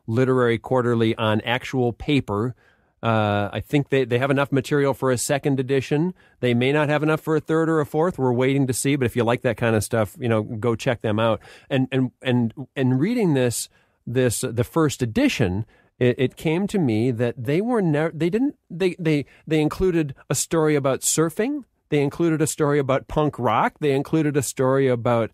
literary quarterly on actual paper. I think they have enough material for a second edition. They may not have enough for a third or a fourth. We're waiting to see. But if you like that kind of stuff, go check them out. And reading the first edition, it came to me that they included a story about surfing. They included a story about punk rock. They included a story about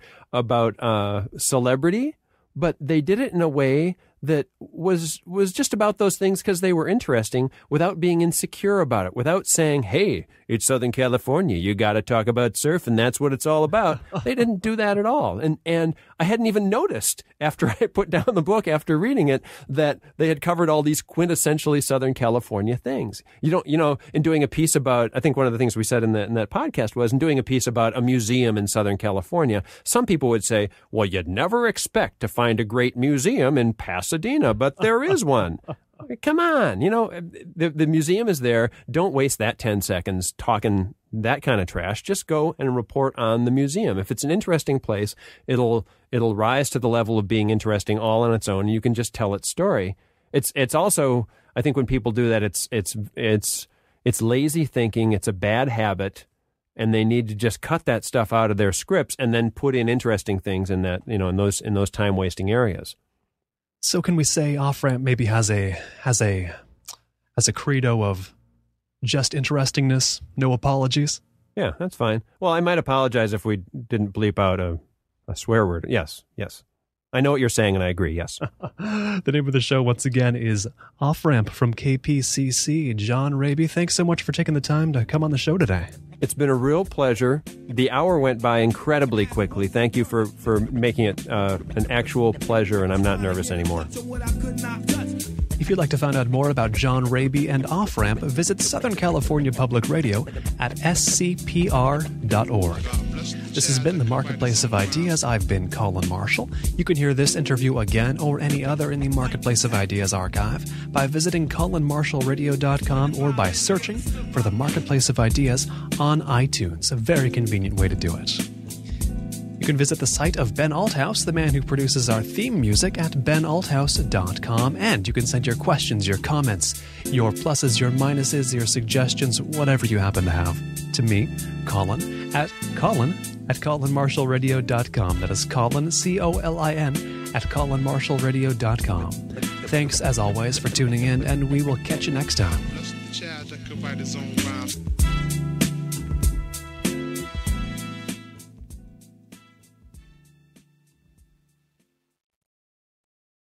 celebrity, but they did it in a way that was just about those things because they were interesting, without being insecure about it, without saying, hey, it's Southern California, you got to talk about surf and that's what it's all about. They didn't do that at all. And I hadn't even noticed after I put down the book, after reading it, that they had covered all these quintessentially Southern California things. In doing a piece about, I think one of the things we said in that podcast was, in doing a piece about a museum in Southern California, some people would say, well, you'd never expect to find a great museum in Pasadena, but there is one. Come on, the museum is there. Don't waste that 10 seconds talking that kind of trash. Just go and report on the museum. If it's an interesting place, it'll rise to the level of being interesting all on its own, and you can just tell its story. It's also, I think, when people do that, it's lazy thinking. It's a bad habit, and they need to just cut that stuff out of their scripts and then put in interesting things in that, in those time wasting areas. So can we say Off Ramp maybe has a credo of just interestingness, no apologies? Yeah, that's fine. Well, I might apologize if we didn't bleep out a swear word. Yes. I know what you're saying, and I agree, yes. The name of the show, once again, is Off Ramp from KPCC. John Rabe, thanks so much for taking the time to come on the show today. It's been a real pleasure. The hour went by incredibly quickly. Thank you for making it an actual pleasure, and I'm not nervous anymore. If you'd like to find out more about John Rabe and Off Ramp, visit Southern California Public Radio at scpr.org. This has been the Marketplace of Ideas. I've been Colin Marshall. You can hear this interview again or any other in the Marketplace of Ideas archive by visiting colinmarshallradio.com or by searching for the Marketplace of Ideas on iTunes. A very convenient way to do it. You can visit the site of Ben Althouse, the man who produces our theme music, at benalthouse.com, and you can send your questions, your comments, your pluses, your minuses, your suggestions, whatever you happen to have, to me, Colin, at Colin at colinmarshallradio.com. That is Colin, COLIN, at colinmarshallradio.com. Thanks, as always, for tuning in, and we will catch you next time. The child that could write his own rhymes.